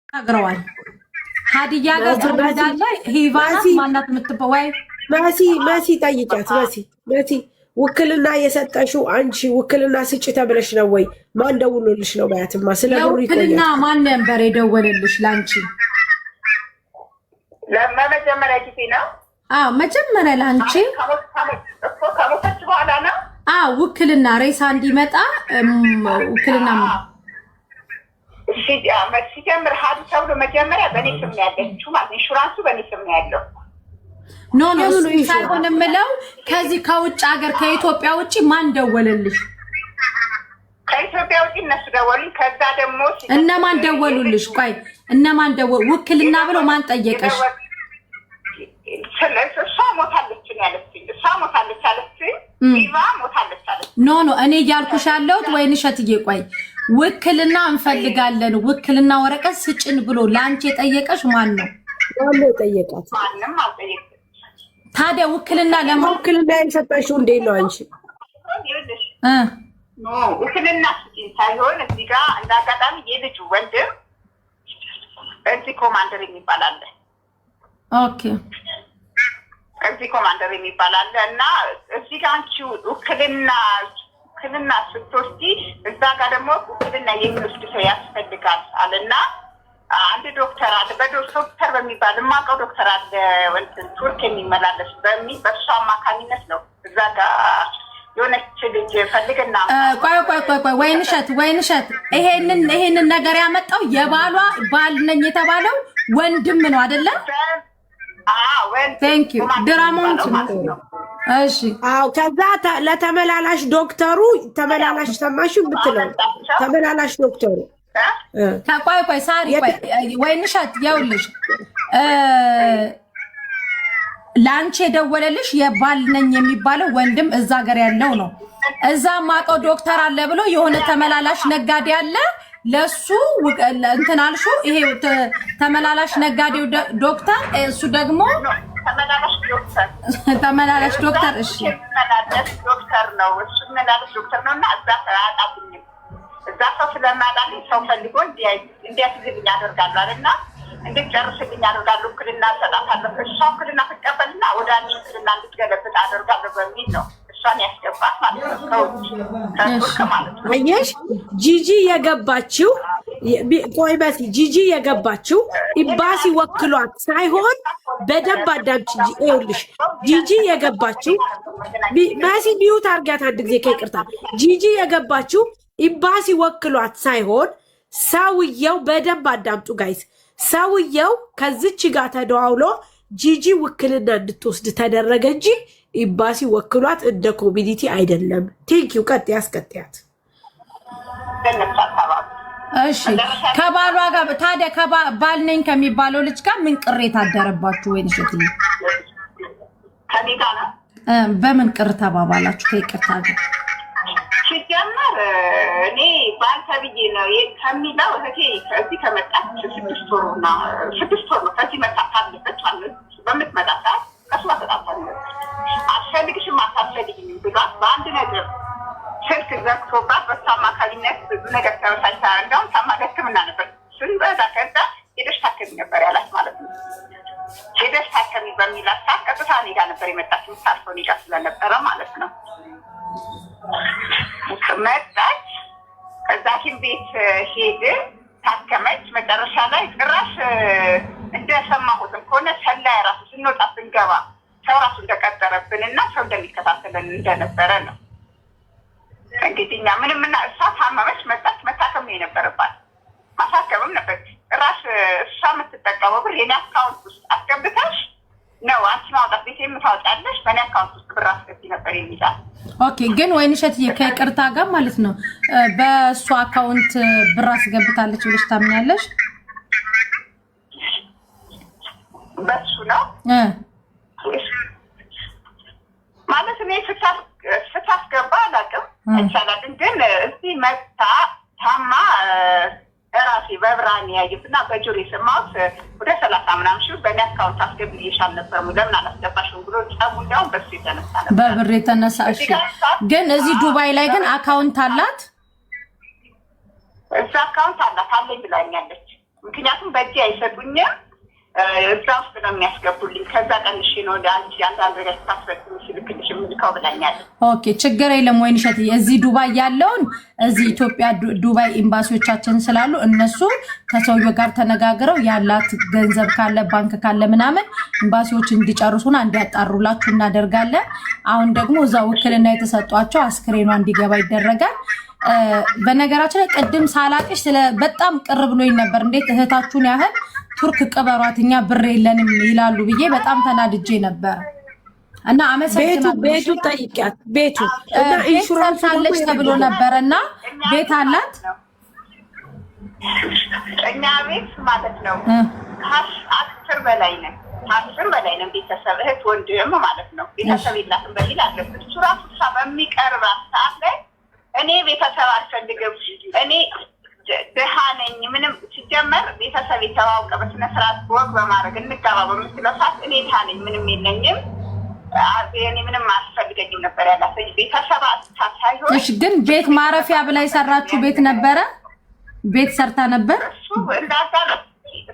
አግረዋል ሀዲያ ጋር ተመዳለ ሂቫና ማናት የምትበዋይ መሲ ጠይቂያት። መሲ ውክልና የሰጠሽው አንቺ ውክልና ስጭ ተብለሽ ነው ወይ? ማን ደውሎልሽ ነው? ባያትማ ስለ ብሩ ይቆያል። ውክልና ማን ነበር የደወለልሽ ላንቺ? ለመጀመሪያ ጊዜ ነው። መጀመሪያ ላንቺ ከሞተች በኋላ ነው። ውክልና ሬሳ እንዲመጣ ውክልና ሲጀምር ሀዲ ተብሎ መጀመሪያ በእኔ ስም ነው ያለችው ማለት ኢንሹራንሱ በእኔ ስም ነው ያለው። ኖ ሳይሆን የምለው ከዚህ ከውጭ ሀገር ከኢትዮጵያ ውጭ ማን ደወለልሽ? ከኢትዮጵያ ውጭ እነሱ ደወሉኝ። ከዛ ደግሞ እነማን ደወሉልሽ? ቆይ እነማን ደወሉ? ውክልና ብሎ ማን ጠየቀሽ? እሷ ሞታለች ያለችኝ እሷ ሞታለች አለችኝ። ዲቫ ሞታለች አለችኝ። ኖ እኔ እያልኩሽ ያለሁት ወይንሸትዬ ቆይ ውክልና እንፈልጋለን ውክልና ወረቀት ስጭን ብሎ ላንቺ የጠየቀሽ ማን ነው? ማን የጠየቃት? ማንም አልጠየቀም። ታዲያ ውክልና ውክልና የሰጠሽው እንዴት ነው አንቺ? ውክልና ስጭኝ ሳይሆን እዚህ ጋር እንደ አጋጣሚ የልጁ ወንድም እዚህ ኮማንደር የሚባል አለ። ኦኬ እዚህ ኮማንደር የሚባል አለ እና እዚህ ጋር አንቺ ውክልና ስትወስጂ እዛ ጋር ደግሞ ውክልና የሚወስድ ሰው ያስፈልጋል አለና አንድ ዶክተር አለ በዶክተር በሚባል የማውቀው ዶክተር አለ ወንትን ቱርክ የሚመላለስ በእሱ አማካኝነት ነው እዛ ጋር የሆነች ልጅ ፈልግና ቆይ ወይንሸት ይሄንን ነገር ያመጣው የባሏ ባል ነኝ የተባለው ወንድም ነው አይደለ? ቴንክ ዩ ድራማውን እሺ ከዛ ለተመላላሽ ዶክተሩ ተመላላሽ ሰማሽ ብትለው ተመላላሽ ዶክተሩ ቆይ ሳሪ ወይንሸት ይኸውልሽ ላንቺ የደወለልሽ የባል ነኝ የሚባለው ወንድም እዛ ሀገር ያለው ነው። እዛ ማቀው ዶክተር አለ ብሎ የሆነ ተመላላሽ ነጋዴ አለ ለሱ እንትን አልሹ ይሄ ተመላላሽ ነጋዴው ዶክተር እሱ ደግሞ ተመላላሽ ዶክተር እሺ ዶክተር ነው እሱ ተመላላሽ ዶክተር ነውና እዛ ሰው ስለማዳልኝ ሰው ፈልጎ እንዲያስይዝልኝ አደርጋለሁ አለና እንድጨርስልኝ አደርጋለሁ። ውክልና ሰጣታለሁ። እሷ ውክልና ትቀበልና ወደ አንቺ ውክልና እንድትገለብጥ አደርጋለሁ በሚል ነው እሷን ያስገባት ማለት ነው። ከቱርክ ማለት ነው። አየሽ ጂጂ የገባችው ቆይ በሲ ጂጂ የገባችው ኢምባሲ ወክሏት ሳይሆን በደንብ አዳምጪ። ይኸውልሽ ጂጂ የገባችው በሲ ቢዩት አርጋት አንድ ጊዜ ከይቅርታ ጂጂ የገባችው ኢምባሲ ወክሏት ሳይሆን ሰውየው በደንብ አዳምጡ ጋይስ። ሰውየው ከዚች ጋር ተደዋውሎ ጂጂ ውክልና እንድትወስድ ተደረገ እንጂ ኢምባሲ ወክሏት እንደ ኮሚኒቲ አይደለም። ቴንኪው ቀጥ ያስቀጥያት። እሺ ከባሏ ጋር ታዲያ ባል ነኝ ከሚባለው ልጅ ጋር ምን ቅሬታ አደረባችሁ? ወይንሸት ከኔታ ነው በምን ቅር ተባባላችሁ? ከይቅርታ ጋር ሲጀመር እኔ ባል ተብዬ ነው ከሚለው እህቴ ከዚህ ከመጣች 6 ወር ነው። ከዚህ መጣት አለበት ማለት በምትመጣ ሰዓት ከሱ ተጣጣለች። አትፈልግሽም አታስፈልጊም ብሏት በአንድ ነገር ስልክ ዘግቶባት በሷ አማካኝነት ብዙ ነገር ተበሳጭታ እንደውም ታማሚ ሕክምና ነበር ስንበዛ ከዛ ሄደሽ ታከሚ ነበር ያላት ማለት ነው። ሄደሽ ታከሚ በሚላት ሰዓት ቀጥታ እኔ ጋር ነበር የመጣችው የምታርፈው እኔ ጋር ስለነበረ ማለት ነው። መጣች ከዛ ሐኪም ቤት ሄድ ታከመች። መጨረሻ ላይ ጭራሽ እንደሰማሁትም ከሆነ ሰላይ ራሱ ስንወጣ ስንገባ ሰው ራሱ እንደቀጠረብን እና ሰው እንደሚከታተለን እንደነበረ ነው። እንግዲህ እኛ ምንም እና እሷ ታመመች መጣች። መታከም የነበረባት ማሳከምም ነበር። ጭራሽ እሷ የምትጠቀመው ብር የኔ አካውንት ውስጥ አስገብተሽ ነው አንቺ ማውጣት ቤት የምታወጫለሽ በእኔ አካውንት ውስጥ ብር አስገቢ ነበር የሚላል። ኦኬ ግን ወይንሸት ከይቅርታ ጋር ማለት ነው በእሱ አካውንት ብር አስገብታለች ብለሽ ታምኛለሽ? በሱ ነው ማለት እኔ ስታስገባ አላውቅም አይቻላልም። ግን እዚህ መታ ታማ ራሴ በብርሃን ያየሁትና በጆሮ የሰማሁት ወደ 30 ምናምን ሺህ በእኔ አካውንት አስገብልሽ አልነበረም ለምን አላስገባሽም ብሎ ጸቡ እንዳውም በሱ የተነሳ ነበር በብር የተነሳ። እሺ ግን እዚህ ዱባይ ላይ ግን አካውንት አላት? እዛ አካውንት አላት አለኝ ብላኛለች። ምክንያቱም በእጄ አይሰጡኝም። እዛ ውስጥ ነው የሚያስገቡልኝ። ከዛ ቀንሽ ነው አንቺ አንዳንድ ነገር ታስፈጽም ሲልክልሽ የምልከው ብላኛለች። ኦኬ ችግር የለም ወይንሸት። እዚህ ዱባይ ያለውን እዚህ ኢትዮጵያ ዱባይ ኤምባሲዎቻችን ስላሉ እነሱ ከሰውየው ጋር ተነጋግረው ያላት ገንዘብ ካለ ባንክ ካለ ምናምን ኤምባሲዎች እንዲጨርሱና እንዲያጣሩላችሁ እናደርጋለን። አሁን ደግሞ እዛ ውክልና የተሰጧቸው አስክሬኗ እንዲገባ ይደረጋል። በነገራችን ላይ ቅድም ሳላቅሽ በጣም ቅር ብሎኝ ነበር። እንዴት እህታችሁን ያህል ቱርክ ቅበሯት እኛ ብር የለንም ይላሉ ብዬ በጣም ተናድጄ ነበር። እና አመሰግናለሁ። ቤቱ ጠይቂያት። ቤቱ እና ኢንሹራንስ አለች ተብሎ ነበርና ቤት አላት። እኛ ቤት ማለት ነው ከ10 በላይ ነን። 10 በላይ ነን ቤተሰብ፣ እህት ወንድም ማለት ነው። ቤተሰብ የላትም በሚል አለበት። እሱ ራሱ በሚቀርባት ሰዓት ላይ እኔ ቤተሰብ አልፈልግም፣ እኔ ደሃ ነኝ፣ ምንም ሲጀመር ቤተሰብ የተዋወቀ በስነ ስርዓት ወግ በማድረግ እንጋባ በምትለው ሰዓት እኔ ደሃ ነኝ፣ ምንም የለኝም፣ እኔ ምንም አልፈልገኝም ነበር ያላት። ቤተሰብ ሳይሆን እሺ። ግን ቤት ማረፊያ ብላ የሰራችሁ ቤት ነበረ፣ ቤት ሰርታ ነበር። እሱ እንዳዛ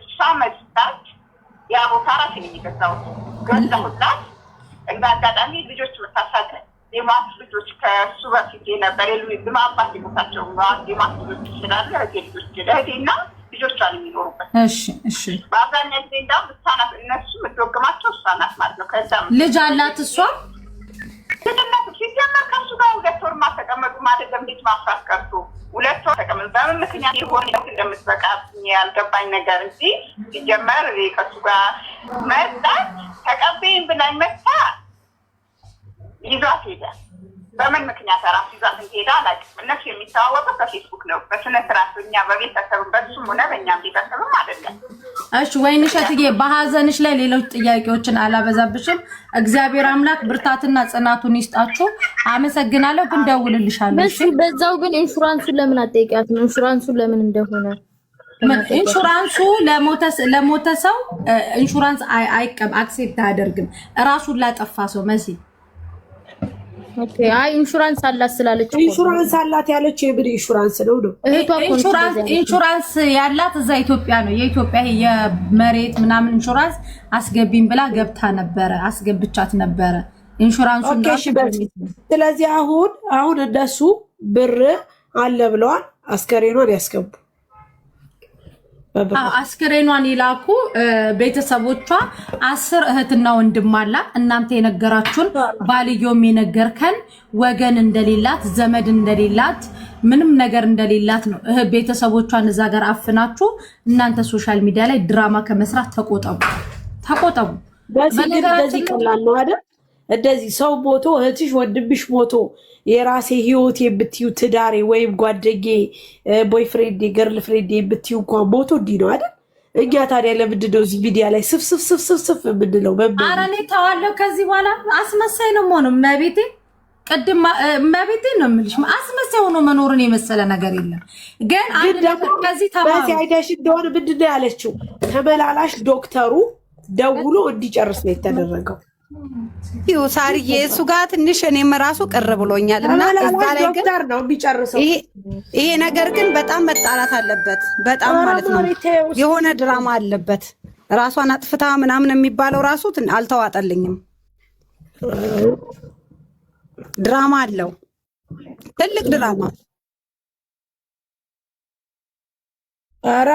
እሷ መስጣት ያ ቦታ ራሴ ነኝ የገዛሁት፣ ገዛሁላት። እንደ አጋጣሚ ልጆች መታሳቀ የማት ልጆች ከሱ በፊት ነበር የሉም። አባት የሞታቸው የማት ልጆች ስላሉ ልጆች ለህዴና ልጆቿን የሚኖሩበት። እሺ። በአብዛኛው ጊዜ እንዳውም ህፃናት እነሱ የምትወግማቸው እሷ ናት ማለት ነው። ከዛም ልጅ አላት እሷ ልጅነት ሲጀመር ከሱ ጋር 2 ወር ማተቀመጡ ማለት እንዴት ማፍራት ቀርቶ 2 ወር ተቀመጡ። በምን ምክንያት ይሆን እንደምትበቃ ያልገባኝ ነገር እንጂ ሲጀመር ከሱ ጋር መጣች ተቀበይን ብላኝ መጣ ይዟት ሄደ። በምን ምክንያት ራሱ ይዟት ሄዳ አላውቅም። እነሱ የሚተዋወቁት በፌስቡክ ነው። በስነ ስርዓት እኛ በቤተሰብም በሱም ሆነ በእኛም ቤተሰብም አይደለም። እሺ ወይንሸትዬ፣ በሀዘንሽ ላይ ሌሎች ጥያቄዎችን አላበዛብሽም። እግዚአብሔር አምላክ ብርታትና ጽናቱን ይስጣችሁ። አመሰግናለሁ። ግን ደውልልሻለሁ። እሺ በዛው ግን ኢንሹራንሱን ለምን አጠይቂያትም? ኢንሹራንሱ ለምን እንደሆነ ኢንሹራንሱ ለሞተ ሰው ኢንሹራንስ አክሴፕት አያደርግም። ራሱን ላጠፋ ሰው መሲ ኦኬ። አይ ኢንሹራንስ አላት ስላለች ኢንሹራንስ አላት ያለችው የምን ኢንሹራንስ ነው? ኢንሹራንስ ያላት እዛ ኢትዮጵያ ነው። የኢትዮጵያ የመሬት ምናምን ኢንሹራንስ አስገቢም ብላ ገብታ ነበረ፣ አስገብቻት ነበረ ኢንሹራንሱን። ስለዚህ አሁን እነሱ ብር አለ ብለዋል፣ አስከሬኗን ያስገቡ። አስክሬኗን ይላኩ። ቤተሰቦቿ 10 እህትና ወንድም አላት። እናንተ የነገራችሁን ባልዮም የነገርከን ወገን እንደሌላት ዘመድ እንደሌላት ምንም ነገር እንደሌላት ነው። ቤተሰቦቿን እዛ ጋር አፍናችሁ እናንተ ሶሻል ሚዲያ ላይ ድራማ ከመስራት ተቆጠቡ። በነገራችን ቀላል ነው አይደል? እንደዚህ ሰው ሞቶ እህትሽ ወንድምሽ ሞቶ የራሴ ህይወት የምትዩ ትዳሬ ወይም ጓደጌ ቦይፍሬንድ ገርል ፍሬንድ የምትዩ እንኳን ሞቶ እንዲህ ነው አይደል? እኛ ታዲያ ለምንድን ነው እዚህ ሚዲያ ላይ ስፍስፍ የምንለው? ኧረ እኔ ተዋለሁ። ከዚህ በኋላ አስመሳይ ነው የምሆነው። መቤቴ ቅድም መቤቴ ነው የምልሽ። አስመሳይ ሆኖ መኖርን የመሰለ ነገር የለም። ግን አንድ ነገር ከዚህ ተማሩ። አይዳሽ እንደሆነ ምንድን ነው ያለችው? ተመላላሽ ዶክተሩ ደውሎ እንዲጨርስ ነው የተደረገው። ሳርዬ እሱ ጋር ትንሽ እኔም ራሱ ቅር ብሎኛል እና እዛ ላይ ግን ነው የሚጨርሰው። ይሄ ነገር ግን በጣም መጣላት አለበት። በጣም ማለት ነው የሆነ ድራማ አለበት። ራሷን አጥፍታ ምናምን የሚባለው ራሱ አልተዋጠልኝም። ድራማ አለው፣ ትልቅ ድራማ። ኧረ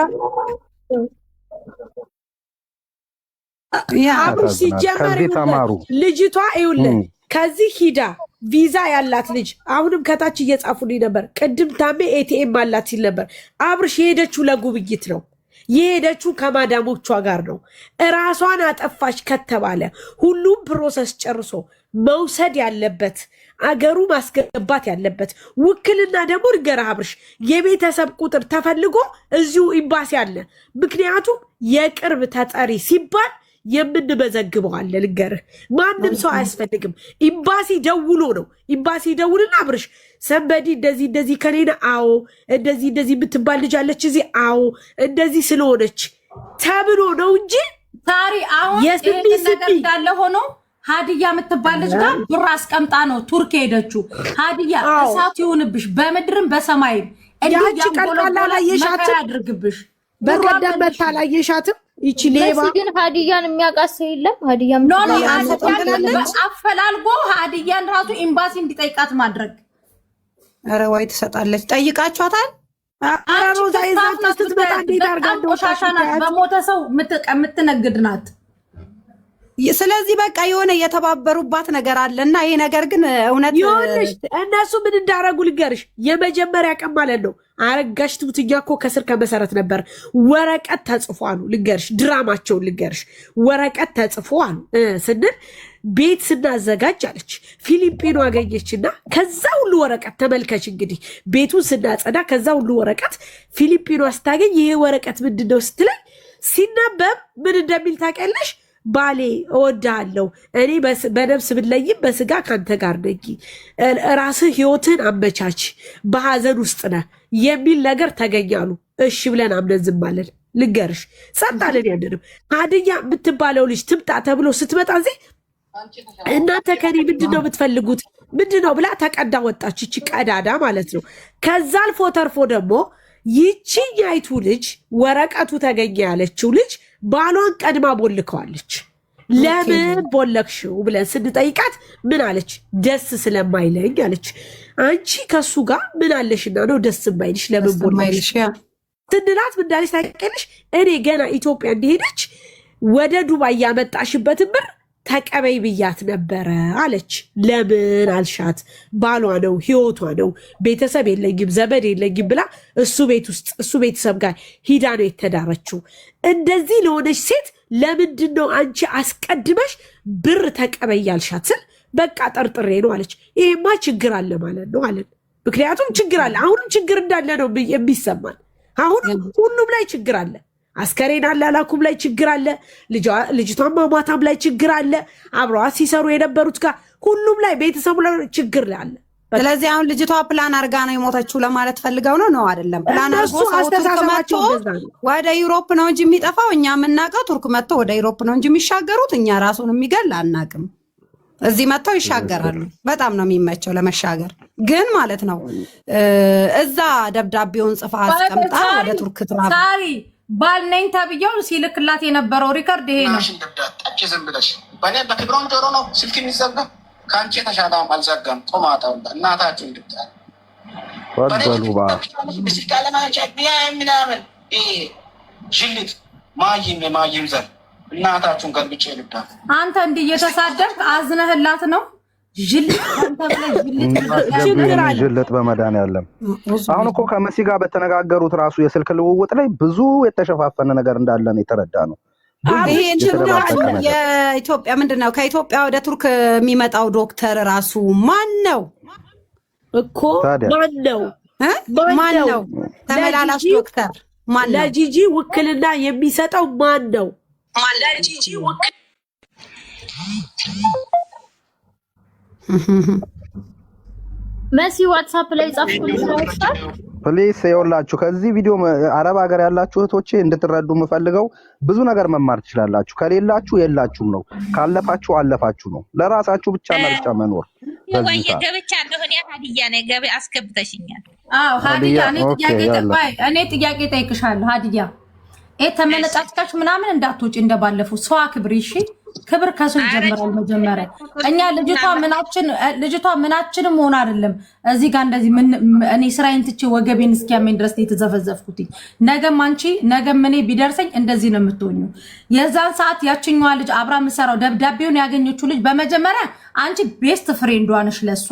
ሲጀመር ልጅቷ ይኸውልህ ከዚህ ሂዳ ቪዛ ያላት ልጅ አሁንም ከታች እየጻፉልኝ ነበር። ቅድም ታሜ ኤቲኤም አላት ሲል ነበር። አብርሽ የሄደችው ለጉብኝት ነው። የሄደችው ከማዳሞቿ ጋር ነው። እራሷን አጠፋች ከተባለ ሁሉም ፕሮሰስ ጨርሶ መውሰድ ያለበት አገሩ ማስገባት ያለበት ውክልና ደግሞ ንገረህ አብርሽ የቤተሰብ ቁጥር ተፈልጎ እዚሁ ኤምባሲ አለ። ምክንያቱም የቅርብ ተጠሪ ሲባል የምንመዘግበዋል። ልንገርህ ማንም ሰው አያስፈልግም። ኤምባሲ ደውሎ ነው። ኤምባሲ ደውልና አብርሽ ሰንበዲ እንደዚህ ከኔና አዎ እንደዚህ የምትባል ልጅ አለች እዚህ አዎ እንደዚህ ስለሆነች ተብሎ ነው እንጂ ታሪ አሁን ነገር እንዳለ ሆኖ ሀዲያ የምትባል ልጅ ጋር ብር አስቀምጣ ነው ቱርክ ሄደችው። ሀዲያ እሳት ይሁንብሽ በምድርም በሰማይም እንዴ ያንቆለቆለ መከራ ያድርግብሽ። በቀደም በታላየሻትም ይቺ ሌባ ግን ሀዲያን የሚያውቃት ሰው የለም። ሀዲያን አፈላልጎ ሀዲያን ራሱ ኤምባሲ እንዲጠይቃት ማድረግ። ኧረ ወይ ትሰጣለች። ጠይቃችኋታል? ኧረ ሮዛ ይዛት ስትመጣ እንዴት አድርጋ ቆሻሻ ናት። በሞተ ሰው የምትነግድ ናት። ስለዚህ በቃ የሆነ የተባበሩባት ነገር አለና ይሄ ነገር ግን እውነት ይሁንሽ። እነሱ ምን እንዳረጉ ልንገርሽ። የመጀመሪያ ቀን ማለት ነው አረጋሽ ትውትኛ እኮ ከስር ከመሰረት ነበር ወረቀት ተጽፎ አሉ። ልንገርሽ፣ ድራማቸውን ልንገርሽ። ወረቀት ተጽፎ አሉ ስንል ቤት ስናዘጋጅ አለች ፊሊፒኖ አገኘችና ከዛ ሁሉ ወረቀት ተመልከች እንግዲህ ቤቱን ስናጸዳ ከዛ ሁሉ ወረቀት ፊሊፒኖ ስታገኝ ይሄ ወረቀት ምንድነው ስትለኝ ሲነበብ ምን እንደሚል ታውቂያለሽ? ባሌ እወድሃለሁ፣ እኔ በነፍስ ብለይም በስጋ ካንተ ጋር ነኝ፣ ራስህ ህይወትን አመቻች፣ በሀዘን ውስጥ ነህ የሚል ነገር ተገኛሉ። እሺ ብለን አምነን ዝም አለን። ልንገርሽ ጸጣለን። ያንንም ሀዲያ የምትባለው ልጅ ትምጣ ተብሎ ስትመጣ ዜ እናንተ ከኔ ምንድነው የምትፈልጉት ምንድነው ብላ ተቀዳ ወጣች። ይቺ ቀዳዳ ማለት ነው። ከዛ አልፎ ተርፎ ደግሞ ይቺኛይቱ ልጅ ወረቀቱ ተገኘ ያለችው ልጅ ባሏን ቀድማ ቦልከዋለች። ለምን ቦለክሽው ብለን ስንጠይቃት ምን አለች? ደስ ስለማይለኝ አለች። አንቺ ከሱ ጋር ምን አለሽና ነው ደስ የማይልሽ? ለምን ቦለክሽ ስንላት ምን እንዳለች ታውቂያለሽ? እኔ ገና ኢትዮጵያ እንደሄደች ወደ ዱባይ ያመጣሽበትን ብር ተቀበይ ብያት ነበረ አለች። ለምን አልሻት? ባሏ ነው፣ ህይወቷ ነው፣ ቤተሰብ የለኝም ዘመድ የለኝም ብላ እሱ ቤት ውስጥ እሱ ቤተሰብ ጋር ሂዳ ነው የተዳረችው። እንደዚህ ለሆነች ሴት ለምንድን ነው አንቺ አስቀድመሽ ብር ተቀበይ ያልሻት ስል በቃ ጠርጥሬ ነው አለች። ይሄማ ችግር አለ ማለት ነው አለን። ምክንያቱም ችግር አለ፣ አሁንም ችግር እንዳለ ነው የሚሰማን። አሁን ሁሉም ላይ ችግር አለ። አስከሬን አላላኩም ላይ ችግር አለ። ልጅቷን ማማታም ላይ ችግር አለ። አብረዋት ሲሰሩ የነበሩት ጋር ሁሉም ላይ ቤተሰቡ ላይ ችግር አለ። ስለዚህ አሁን ልጅቷ ፕላን አርጋ ነው የሞተችው ለማለት ፈልገው ነው አይደለም? ፕላን አርጎ አስተሳሰባቸው ወደ ዩሮፕ ነው እንጂ የሚጠፋው እኛ የምናውቀው ቱርክ መጥቶ ወደ ዩሮፕ ነው እንጂ የሚሻገሩት እኛ ራሱን የሚገል አናውቅም። እዚህ መጥተው ይሻገራሉ። በጣም ነው የሚመቸው ለመሻገር። ግን ማለት ነው እዛ ደብዳቤውን ጽፋ አስቀምጣ ወደ ቱርክ ትራብ ባል ነኝ ተብዬው ሲልክላት የነበረው ሪከርድ ይሄ ነው። ጠጭ ዝም ብለሽ በእኔ በክብሮም ጆሮ ነው ስልክ የሚዘጋ ከአንቺ የተሻለ አልዘጋም። ቆማጣው እናታችሁ እንድታል ምናምን ጅልት ማይም ዘር እናታችሁን ገልብጬ ልብዳል። አንተ እንዲህ እየተሳደብክ አዝነህላት ነው ጅልጥ በመድኃኒዓለም አሁን እኮ ከመሲ ጋር በተነጋገሩት ራሱ የስልክ ልውውጥ ላይ ብዙ የተሸፋፈነ ነገር እንዳለ ነው የተረዳ ነው። ይሄ የኢትዮጵያ ምንድነው ከኢትዮጵያ ወደ ቱርክ የሚመጣው ዶክተር ራሱ ማን ነው እኮ? ማን ነው ተመላላሽ ዶክተር ማን ነው? ለጂጂ ውክልና የሚሰጠው ማን ነው? ለጂጂ ውክልና መሲ ዋትስአፕ ላይ ጻፍኩልሽ። ፕሊስ ይኸውላችሁ ከዚህ ቪዲዮ አረብ ሀገር ያላችሁ እህቶቼ እንድትረዱ የምፈልገው ብዙ ነገር መማር ትችላላችሁ። ከሌላችሁ የላችሁም ነው፣ ካለፋችሁ አለፋችሁ ነው። ለራሳችሁ ብቻና ብቻ መኖር ወይ ገብቻ እንደሆነ ሀዲያ ነው ገብ አስገብተሽኛል። አዎ ሀዲያ እኔ ጥያቄ ጠይቅሻለሁ። ሀዲያ ተመነጫጭቃች ምናምን እንዳትወጪ እንደባለፈው ሰው አክብሪ እሺ። ክብር ከሰው ይጀምራል መጀመሪያ። እኛ ልጅቷ ምናችንም ሆነ አይደለም እዚህ ጋር እንደዚህ እኔ ስራዬን ትቼ ወገቤን እስኪያመኝ ድረስ የተዘፈዘፍኩት። ነገም አንቺ ነገም እኔ ቢደርሰኝ እንደዚህ ነው የምትሆኙ። የዛን ሰዓት ያችኛዋ ልጅ አብራ የምትሰራው ደብዳቤውን ያገኘችው ልጅ በመጀመሪያ አንቺ ቤስት ፍሬንዷ ነሽ፣ ለሷ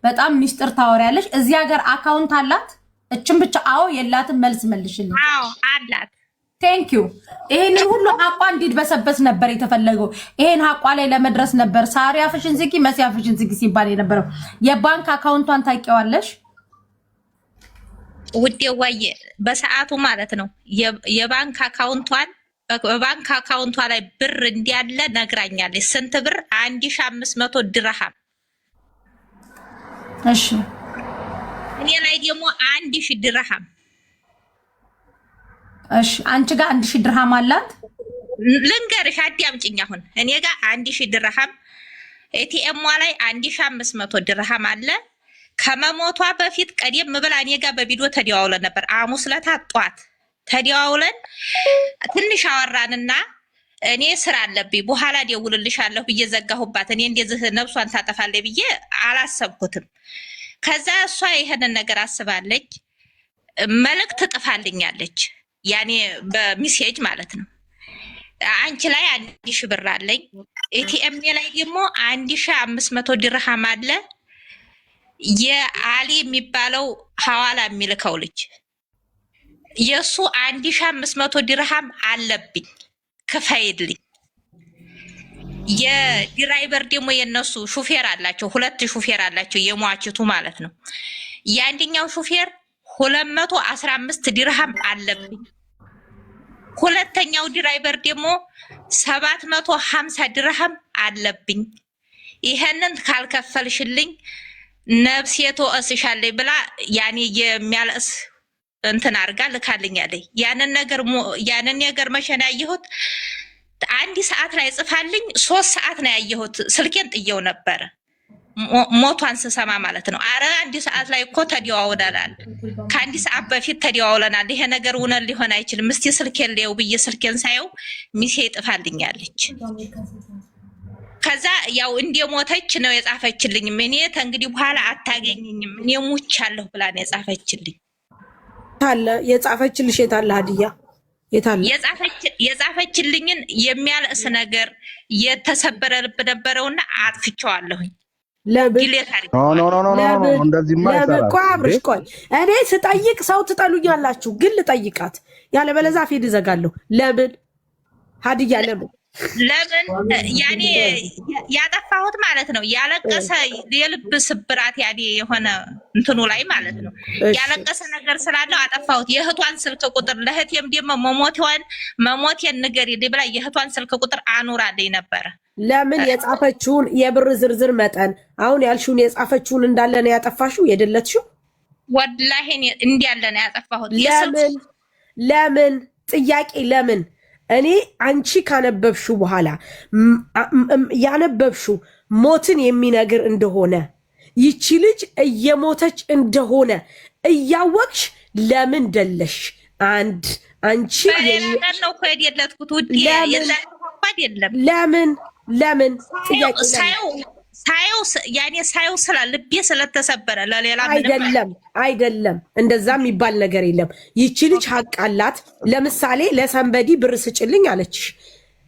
በጣም ሚስጥር ታወሪያለሽ። እዚህ ሀገር አካውንት አላት እችም ብቻ? አዎ የላትም? መልስ መልሽልኝ። አዎ አላት። ቴንክ ዩ። ይሄንን ሁሉ ሀቋ እንዲድበሰበስ ነበር የተፈለገው። ይሄን ሀቋ ላይ ለመድረስ ነበር ሳሪ አፍሽን ዝጊ መሲ አፍሽን ዝጊ ሲባል የነበረው። የባንክ አካውንቷን ታውቂዋለሽ ውዴ? ወይ በሰዓቱ ማለት ነው የባንክ አካውንቷን በባንክ አካውንቷ ላይ ብር እንዲያለ ነግራኛለች። ስንት ብር? 1500 ድርሃም። እሺ እኔ ላይ ደግሞ 1000 ድርሃም። እሺ አንቺ ጋር 1000 ድርሃም አላት? ልንገርሽ አዳምጪኝ። አሁን እኔ ጋር 1000 ድርሃም ኤቲኤም ላይ 1500 ድርሃም አለ። ከመሞቷ በፊት ቀደም ብላ እኔ ጋር በቪዲዮ ተደዋውለን ነበር። ሐሙስ ዕለት ጧት ተደዋውለን ትንሽ አወራንና እኔ ስራ አለብኝ በኋላ ደውልልሻለሁ ብዬ ዘጋሁባት። እኔ እንደዚህ ነፍሷን ታጠፋለች ብዬ አላሰብኩትም። ከዛ እሷ ይሄንን ነገር አስባለች፣ መልእክት ጥፋልኛለች፣ ያኔ በሚሴጅ ማለት ነው። አንቺ ላይ 1000 ብር አለኝ፣ ኤቲኤም ላይ ደግሞ 1500 ድርሃም አለ። የአሊ የሚባለው ሐዋላ የሚልከው ልጅ የሱ 1500 ድርሃም አለብኝ ክፈይልኝ። የድራይቨር ደግሞ የነሱ ሹፌር አላቸው፣ 2 ሹፌር አላቸው የሟችቱ ማለት ነው። የአንደኛው ሹፌር 215 ድርሃም አለብኝ። ሁለተኛው ድራይቨር ደግሞ 750 ድርሃም አለብኝ። ይሄንን ካልከፈልሽልኝ ነፍሴ ትወስሻለች ብላ ያኔ የሚያለቅስ እንትን አድርጋ ልካልኛለች። ያንን ነገር መቼ ነው ያየሁት? 1 ሰዓት ላይ ጽፋልኝ 3 ሰዓት ነው ያየሁት። ስልኬን ጥየው ነበረ ሞቷን ስሰማ ማለት ነው። አረ 1 ሰዓት ላይ እኮ ተደዋውለናል፣ ከ1 ሰዓት በፊት ተደዋውለናል። ይሄ ነገር እውነት ሊሆን አይችልም። እስቲ ስልኬን ሊየው ብዬ ስልኬን ሳየው ሚሴ ጥፋልኛለች። ከዛ ያው እንደሞተች ነው የጻፈችልኝ። እኔ ከእንግዲህ በኋላ አታገኘኝም እኔ ሙቻለሁ ብላ ነው የጻፈችልኝ። ታለ የጻፈችልሽ የታለ ሀዲያ የታለ የጻፈችልኝን የሚያለቅስ ነገር የተሰበረ ልብ ነበረውና አጥፍቼዋለሁኝ። አብርሽ ቆይ እኔ ስጠይቅ ሰው ትጠሉኛላችሁ፣ ግን ልጠይቃት ያለበለዚያ ፊት እዘጋለሁ። ለምን ሀዲያ ለምን ያኔ ያጠፋሁት ማለት ነው ያለቀሰ የልብ ስብራት ያኔ የሆነ እንትኑ ላይ ማለት ነው ያለቀሰ ነገር ስላለው አጠፋሁት። የእህቷን ስልክ ቁጥር ለእህቴም ደግሞ መሞቴን ንገሪልኝ ብላ የእህቷን ስልክ ቁጥር አኑራልኝ ነበረ። ለምን የጻፈችውን የብር ዝርዝር መጠን አሁን ያልሽውን የጻፈችውን እንዳለ ነው ያጠፋሽው የደለትሽው? ወላሂ እንዲያለ ነው ያጠፋሁት። ለምን ጥያቄ ለምን እኔ አንቺ ካነበብሽው በኋላ ያነበብሽው ሞትን የሚነግር እንደሆነ ይቺ ልጅ እየሞተች እንደሆነ እያወቅሽ ለምን ደለሽ? አንቺ ነው እኮ የደለትኩት ውድ ለምን ጥያቄ ሳየው ስለ ልቤ ስለተሰበረ ለሌላ አይደለም። እንደዛ የሚባል ነገር የለም። ይቺ ልጅ ሀቅ አላት። ለምሳሌ ለሰንበዲ ብር ስጭልኝ አለችሽ።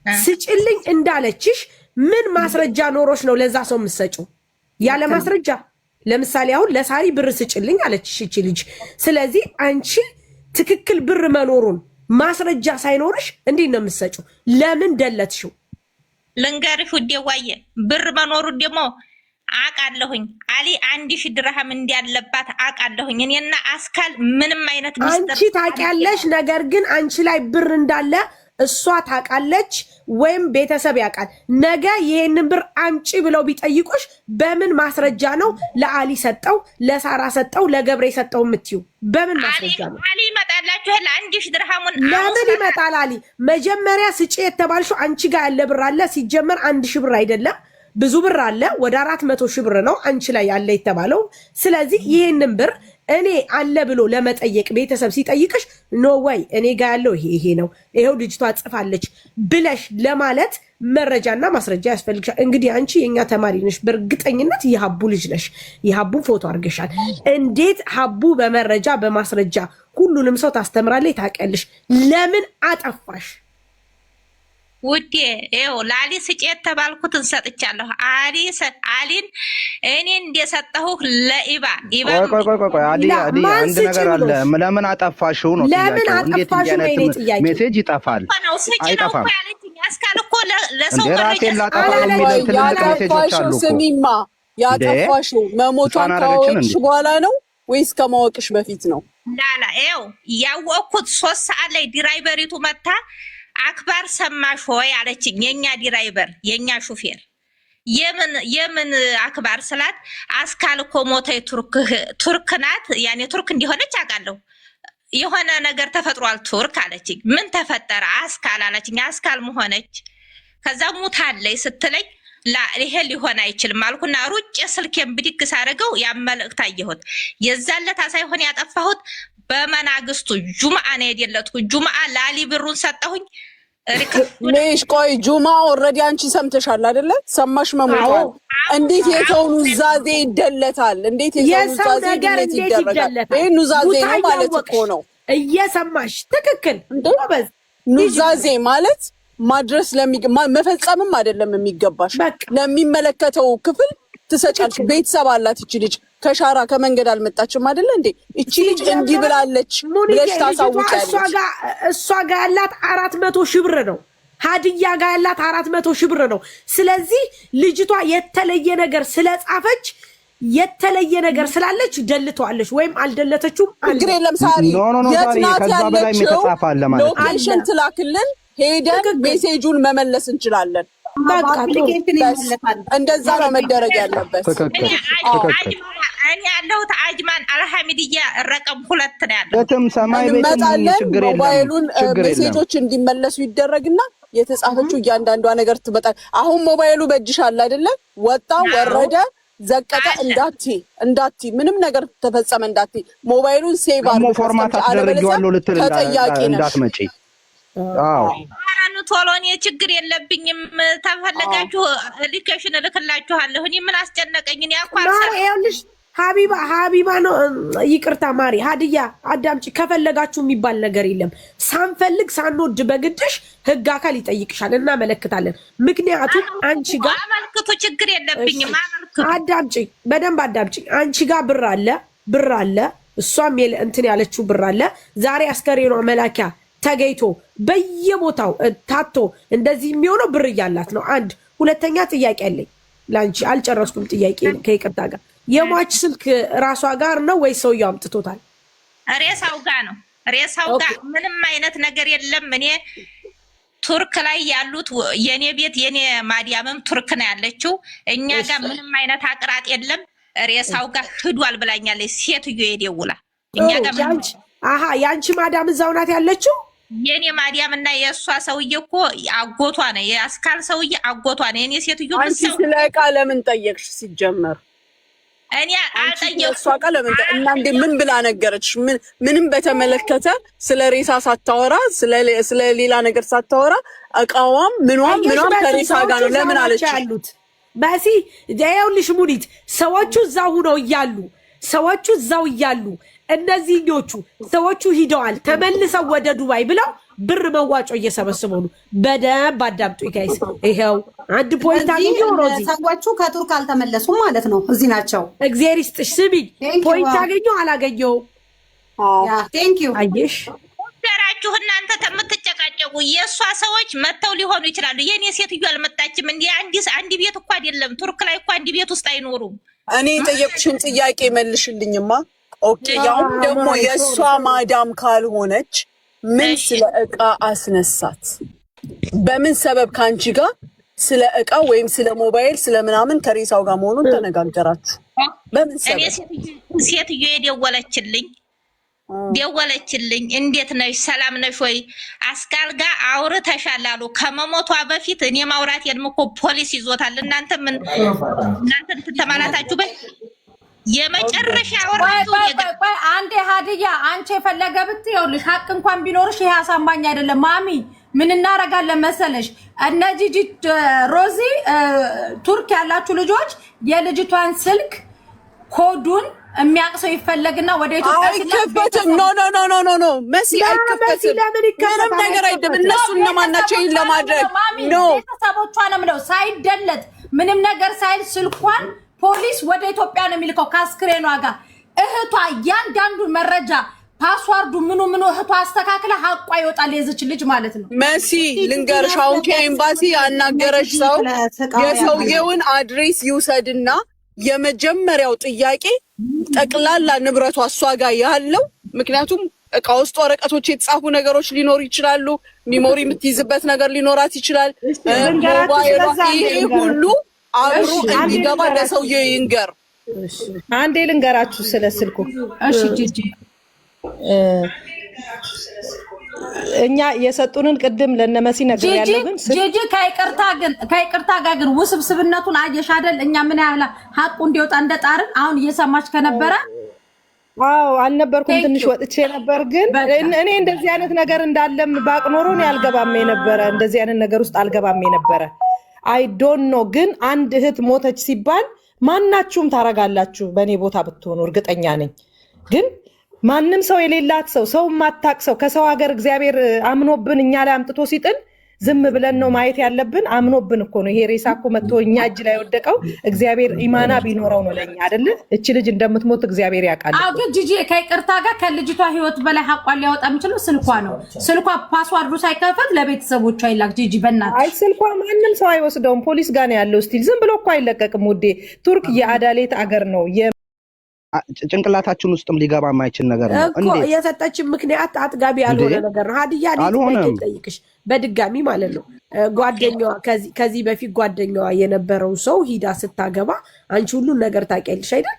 ስጭልኝ እንዳለችሽ ምን ማስረጃ ኖሮች ነው ለዛ ሰው የምትሰጪው? ያለ ማስረጃ። ለምሳሌ አሁን ለሳሪ ብር ስጭልኝ አለችሽ ይቺ ልጅ። ስለዚህ አንቺ ትክክል ብር መኖሩን ማስረጃ ሳይኖርሽ እንዴት ነው የምትሰጪው? ለምን ደለትሽው? ልንገርሽ ውዴ ዋየ ብር መኖሩ ደግሞ አቃለሁኝ። አሊ 1000 ድርሃም እንዲያለባት አቃለሁኝ። እኔና አስካል ምንም አይነት አንቺ ታውቂያለሽ። ነገር ግን አንቺ ላይ ብር እንዳለ እሷ ታውቃለች ወይም ቤተሰብ ያውቃል። ነገ ይሄንን ብር አምጪ ብለው ቢጠይቁሽ በምን ማስረጃ ነው ለአሊ ሰጠው፣ ለሳራ ሰጠው፣ ለገብሬ ሰጠው የምትዩ? በምን ማስረጃ ነው? አሊ ይመጣላችሁ ለ1000 ድርሃሙን ለምን ይመጣል? አሊ መጀመሪያ ስጪ የተባልሽው አንቺ ጋር ያለ ብር አለ። ሲጀመር 1000 ብር አይደለም ብዙ ብር አለ። ወደ 400 ብር ነው አንቺ ላይ ያለ የተባለው። ስለዚህ ይሄንን ብር እኔ አለ ብሎ ለመጠየቅ ቤተሰብ ሲጠይቅሽ ኖ ወይ እኔ ጋር ያለው ይሄ ነው፣ ይሄው ልጅቷ ጽፋለች ብለሽ ለማለት መረጃና ማስረጃ ያስፈልግሻል። እንግዲህ አንቺ የኛ ተማሪ ነሽ፣ በእርግጠኝነት የሀቡ ልጅ ነሽ። የሀቡ ፎቶ አድርገሻል። እንዴት ሀቡ በመረጃ በማስረጃ ሁሉንም ሰው ታስተምራለች? ታውቂያለሽ። ለምን አጠፋሽ? ውዴ ይኸው ለአሊ ስጪ የተባልኩትን ሰጥቻለሁ። አሊን እኔ እንደሰጠሁህ ለኢባ ቆይ አንድ ነገር አለ። ለምን አጠፋሽው ነው ለምን አጠፋሽው ነው የኔ ጥያቄ። ሜሴጅ ይጠፋል አይጠፋም? አስካል እኮ ለሰው ስሚማ ያጠፋሽው መሞቷን ካወቅሽ በኋላ ነው ወይስ ከማወቅሽ በፊት ነው? ላላ ይኸው ያወቅኩት 3 ሰዓት ላይ ድራይቨሪቱ መታ አክባር ሰማሽ ሆይ አለችኝ። የኛ ድራይቨር የኛ ሹፌር የምን አክባር ስላት አስካል እኮ ሞተይ ቱርክ ናት። ያኔ ቱርክ እንዲሆነች አውቃለሁ። የሆነ ነገር ተፈጥሯል ቱርክ አለችኝ። ምን ተፈጠረ? አስካል አለችኝ። አስካል መሆነች። ከዛ ሙታለች ስትለኝ ላ ይሄ ሊሆን አይችልም አልኩና ሩጭ ስልኬን ብድግ ሳደርገው ያመልክት አየሁት። የዛለታ ሳይሆን ያጠፋሁት በመናግስቱ ጁምአ ነው የደለትኩ። ጁምአ ላሊ ብሩን ሰጠሁኝ። ለሽ ቆይ ጁማ ኦልሬዲ አንቺ ሰምተሻል አይደለ? ሰማሽ መሞቷል። እንዴት የሰውን ኑዛዜ ይደለታል? እንዴት የሰውን ኑዛዜ ይደረጋል? ይሄ ኑዛዜ ነው ማለት እኮ ነው። እየሰማሽ ትክክል። ጎበዝ ኑዛዜ ማለት ማድረስ መፈጸምም አይደለም የሚገባሽ። ለሚመለከተው ክፍል ትሰጫለሽ። ቤተሰብ አላት እቺ ልጅ ከሻራ ከመንገድ አልመጣችም አይደለ እንዴ? እቺ ልጅ እንዲህ ብላለች ብለሽ ታሳውቂያለሽ። እሷ ጋር ያላት 400 ሺህ ብር ነው። ሀዲያ ጋር ያላት 400 ሺህ ብር ነው። ስለዚህ ልጅቷ የተለየ ነገር ስለጻፈች የተለየ ነገር ስላለች ደልቷለች ወይም አልደለተችውም። ችግር የለም ሳሪ የት ናት ያለችው? ሎኬሽን ትላክልን ሄደን ሜሴጁን መመለስ እንችላለን። በቃ እንደዛ ነው መደረግ ያለበት። እኔ ያለሁት አጅማን አልሐሚድያ ረቀም 2 ነው ያለው። በተም ሰማይ ቤት ችግር የለም። ሞባይሉን ሜሴጆች እንዲመለሱ ይደረግና የተጻፈችው እያንዳንዷ ነገር ትመጣ። አሁን ሞባይሉ በእጅሽ አለ አይደለ? ወጣ ወረደ ዘቀጠ እንዳቲ ምንም ነገር ተፈጸመ እንዳቲ ሞባይሉን ሴቭ አድርገው ፎርማት አደረጋለሁ ልትል እንዳትመጪ። አዎ ቶሎ እኔ ችግር የለብኝም። ተፈለጋችሁ ሊኬሽን እልክላችኋለሁ። እኔ ምን አስጨነቀኝ? እኔ ይኸውልሽ ሀቢባ ነው ይቅርታ ማሪ ሀዲያ አዳምጪ። ከፈለጋችሁ የሚባል ነገር የለም። ሳንፈልግ ሳንወድ በግድሽ ህግ አካል ይጠይቅሻል። እናመለክታለን። ምክንያቱም አንቺ ጋር አመልክቱ፣ ችግር የለብኝም። አመልክቱ። አዳምጪ፣ በደንብ አዳምጪ። አንቺ ጋር ብር አለ እሷም እንትን ያለችው ብር አለ። ዛሬ አስከሬኗ መላኪያ ተገይቶ በየቦታው ታቶ እንደዚህ የሚሆነው ብር እያላት ነው። አንድ ሁለተኛ ጥያቄ አለኝ ላንቺ፣ አልጨረስኩም ጥያቄ ከይቅርታ ጋር። የሟች ስልክ ራሷ ጋር ነው ወይ ሰውየው አምጥቶታል? ሬሳው ጋር ነው። ሬሳው ጋር ምንም አይነት ነገር የለም። እኔ ቱርክ ላይ ያሉት የኔ ቤት የኔ ማዲያምም ቱርክ ነው ያለችው። እኛ ጋር ምንም አይነት አቅራጥ የለም። ሬሳው ጋር ሂዷል ብላኛለች ሴትዮ የደውላ። እኛ ጋር ያንቺ ማዳም እዛው ናት ያለችው? የኔ ማዲያም እና የእሷ ሰውዬ እኮ አጎቷ ነው። የአስካል ሰውዬ አጎቷ ነው። የኔ ሴትዮ አንቺ ስለ ዕቃ ለምን ጠየቅሽ? ሲጀመር እኔ አልጠየቅኩም። እሷ ዕቃ ለምን እና እንዴ ምን ብላ ነገረች? ምንም በተመለከተ ስለ ሬሳ ሳታወራ ስለ ሌላ ነገር ሳታወራ ዕቃዋም ምንም ከሬሳ ጋር ነው ለምን አለች? ያሉት በሲ ይኸውልሽ ሙኒት ሰዎቹ እዛው እያሉ እነዚህኞቹ ሰዎቹ ሂደዋል ተመልሰው ወደ ዱባይ ብለው ብር መዋጮ እየሰበሰቡ ነው። በደንብ አዳምጡ ጋይስ። ይሄው አንድ ፖይንት አገኘው። ሮዚ ሰዎቹ ከቱርክ አልተመለሱም ማለት ነው፣ እዚህ ናቸው። እግዚአብሔር ይስጥሽ። ስሚኝ ፖይንት አገኘው አላገኘው? ቴንክ ዩ። አየሽ ደራችሁ እናንተ ተምትጨቃጨቁ የእሷ ሰዎች መተው ሊሆኑ ይችላሉ። የኔ ሴትዮ አልመጣችም። እንዴ አንድ ቤት እኮ አይደለም ቱርክ ላይ እኮ አንድ ቤት ውስጥ አይኖሩም። እኔ የጠየቅሽን ጥያቄ መልሽልኝማ። ኦኬ ያው ደግሞ የእሷ ማዳም ካልሆነች ምን ስለ ዕቃ አስነሳት? በምን ሰበብ ካንቺ ጋር ስለ ዕቃ ወይም ስለ ሞባይል ስለ ምናምን ከሬሳው ጋር መሆኑን ተነጋገራችሁ? በምን ሰበብ? እኔ ሴትዮ ደወለችልኝ። እንዴት ነሽ? ሰላም ነሽ ወይ? አስካል ጋር አውርተሻል አሉ። ከመሞቷ በፊት እኔ ማውራት የድምኮ ፖሊስ ይዞታል። እናንተ ትተማላታችሁ በይ የመጨረሻ ወራቱ አንዴ ሀዲያ አንቺ የፈለገ ብትይውልሽ ሀቅ እንኳን ቢኖርሽ ይሄ አሳማኝ አይደለም። ማሚ ምን እናረጋለን መሰለሽ? እነዚህ ሮዚ ቱርክ ያላችሁ ልጆች የልጅቷን ስልክ ኮዱን የሚያቅሰው ይፈለግና ወደ ኢትዮጵያ አይከፈትም። ኖ መሲ አይከፈትም። ምንም ነገር አይደለም። እነሱ እነማን ናቸው ይሄን ለማድረግ? ኖ ቤተሰቦቿንም ነው ሳይደለት ምንም ነገር ሳይል ስልኳን ፖሊስ ወደ ኢትዮጵያ ነው የሚልከው ከአስክሬኗ ጋር። እህቷ እያንዳንዱ መረጃ ፓስዋርዱ ምኑ እህቷ አስተካክለ ሀቋ ይወጣል የዚች ልጅ ማለት ነው። መሲ ልንገርሽ፣ አሁን ከኤምባሲ ያናገረች ሰው የሰውየውን አድሬስ ይውሰድና የመጀመሪያው ጥያቄ ጠቅላላ ንብረቷ እሷ ጋር ያለው፣ ምክንያቱም እቃ ውስጥ ወረቀቶች የተጻፉ ነገሮች ሊኖሩ ይችላሉ። ሚሞሪ የምትይዝበት ነገር ሊኖራት ይችላል። ይሄ ሁሉ አብሮ እንዲገባ ለሰውየው ይንገር። አንዴ ልንገራችሁ ስለ ስልኩ። እሺ ጂጂ እኛ የሰጡንን ቅድም ለነመሲ ነገር ያለው ግን ጂጂ ከይቅርታ ጋር ግን ውስብስብነቱን አየሽ አይደል? እኛ ምን ያህል ሀቁ እንዲወጣ እንደጣርን አሁን እየሰማች ከነበረ አዎ አልነበርኩም ትንሽ ወጥቼ ነበር ግን እኔ እንደዚህ አይነት ነገር እንዳለም ባቅ ኖሮ ነው ያልገባም የነበረ እንደዚህ አይነት ነገር ውስጥ አልገባም የነበረ አይ ዶንት ኖ ግን አንድ እህት ሞተች ሲባል ማናችሁም ታረጋላችሁ በእኔ ቦታ ብትሆኑ እርግጠኛ ነኝ ግን ማንንም ሰው የሌላት ሰው ማታቅ ሰው ከሰው ሀገር እግዚአብሔር አምኖብን እኛ ላይ አምጥቶ ሲጥል ዝም ብለን ነው ማየት ያለብን አምኖብን እኮ ነው ይሄ ሬሳ እኮ መጥቶ እኛ እጅ ላይ ወደቀው እግዚአብሔር ኢማና ቢኖረው ነው ለኛ አይደል እቺ ልጅ እንደምትሞት እግዚአብሔር ያውቃል አዎ ግን ጂጂ ከይቅርታ ጋር ከልጅቷ ህይወት በላይ ሐቋን ሊያወጣ የሚችለው ስልኳ ነው ስልኳ ፓስዋርዱ ሳይከፈት ለቤተሰቦቿ ይላክ ጂጂ በእናትሽ አይ ስልኳ ማንንም ሰው አይወስደውም ፖሊስ ጋር ነው ያለው ስቲል ዝም ብሎ እኮ አይለቀቅም ውዴ ቱርክ የአዳሌት አገር ነው ጭንቅላታችን ውስጥም ሊገባ የማይችል ነገር ነው እንዴ የሰጠችን ምክንያት አጥጋቢ ያልሆነ ነገር ነው ሀዲያ ላይ ጠይቅሽ በድጋሚ ማለት ነው ጓደኛዋ ከዚህ በፊት ጓደኛዋ የነበረው ሰው ሂዳ ስታገባ አንቺ ሁሉ ነገር ታውቂያለሽ አይደል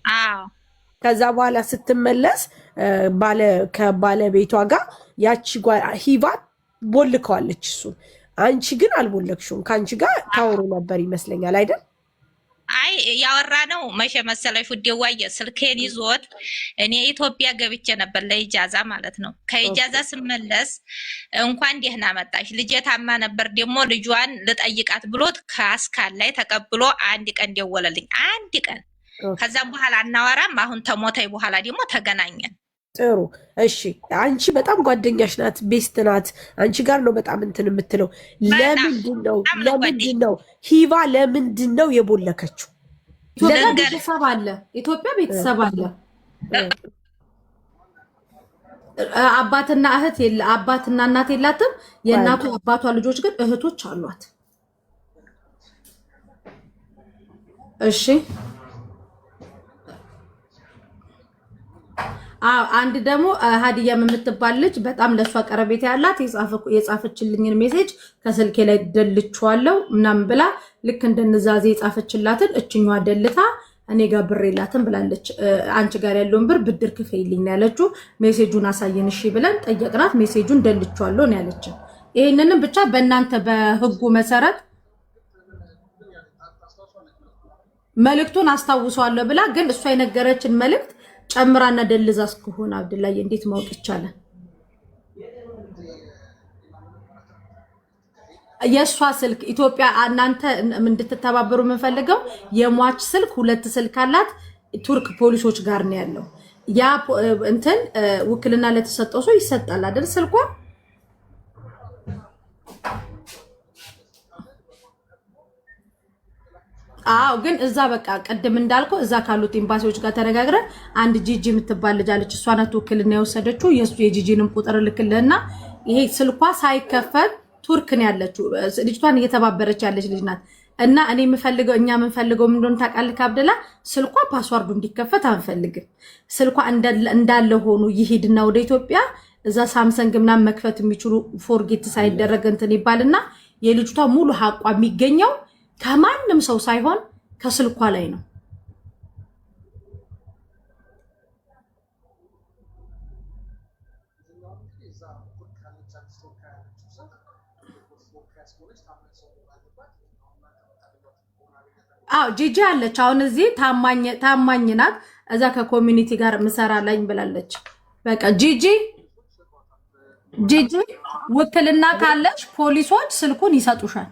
አዎ ከዛ በኋላ ስትመለስ ከባለቤቷ ጋር ያቺ ሂባ ቦልከዋለች እሱ አንቺ ግን አልቦለክሽም ካንቺ ጋር ታወሩ ነበር ይመስለኛል አይደል አይ ያወራ ነው መቼ መሰለኝ ፉዴዋየ ስልኬን ይዞት እኔ ኢትዮጵያ ገብቼ ነበር ለኢጃዛ ማለት ነው ከኢጃዛ ስመለስ እንኳን ደህና መጣሽ ልጄ ታማ ነበር ደግሞ ልጇን ልጠይቃት ብሎት ካስካል ላይ ተቀብሎ አንድ ቀን ደወለልኝ አንድ ቀን ከዛም በኋላ አናወራም አሁን ተሞተይ በኋላ ደግሞ ተገናኘን ጥሩ እሺ አንቺ በጣም ጓደኛሽ ናት ቤስት ናት አንቺ ጋር ነው በጣም እንትን የምትለው ለምንድን ነው ሂባ ለምንድን ነው የቦለከችው ኢትዮጵያ ቤተሰብ አለ አባትና እህት አባትና እናት የላትም የእናቱ አባቷ ልጆች ግን እህቶች አሏት እሺ አንድ ደግሞ ሀዲያ የምትባል ልጅ በጣም ለሷ ቀረቤት ያላት የጻፈችልኝን ሜሴጅ ከስልኬ ላይ ደልቻለሁ ምናምን ብላ ልክ እንደነዛዜ የጻፈችላትን እችኛዋ ደልታ እኔ ጋር ብር የላትም ብላለች አንቺ ጋር ያለውን ብር ብድር ክፈይልኝ ያለችው ሜሴጁን አሳየን እሺ ብለን ጠየቅናት ሜሴጁን ደልቻለሁ ነው ያለች ይሄንንም ብቻ በእናንተ በህጉ መሰረት መልእክቱን አስታውሷለሁ ብላ ግን እሷ የነገረችን መልእክት ጨምራና ደልዛስ ከሆነ አብዱላይ እንዴት ማውቅ ይቻላል የሷ ስልክ ኢትዮጵያ እናንተ እንድትተባበሩ የምንፈልገው የሟች ስልክ ሁለት ስልክ አላት ቱርክ ፖሊሶች ጋር ነው ያለው ያ እንትን ውክልና ለተሰጠው ሰው ይሰጣል አይደል ስልኳ አው ግን እዛ በቃ ቀደም እንዳልከው እዛ ካሉት ኤምባሲዎች ጋር ተነጋግረን አንድ ጂጂ የምትባል ልጅ አለች እሷ ናት ውክልና የወሰደችው የሱ የጂጂንም ቁጥር ልክልህና ይሄ ስልኳ ሳይከፈት ቱርክ ነው ያለችው ልጅቷን እየተባበረች ያለች ልጅ ናት እና እኔ የምፈልገው እኛ የምንፈልገው ምን እንደሆነ ታውቃለህ አብደላ ስልኳ ፓስዋርዱ እንዲከፈት አንፈልግም ስልኳ እንዳለ ሆኖ ይሄድና ወደ ኢትዮጵያ እዛ ሳምሰንግ ምናምን መክፈት የሚችሉ ፎርጌት ሳይደረግ እንትን ይባልና የልጅቷ ሙሉ ሀቋ የሚገኘው ከማንም ሰው ሳይሆን ከስልኳ ላይ ነው አው ጂጂ አለች አሁን እዚህ ታማኝ ናት እዛ ከኮሚኒቲ ጋር ምሰራ ላይ ብላለች በቃ ጂጂ ውክልና ካለች ፖሊሶች ስልኩን ይሰጡሻል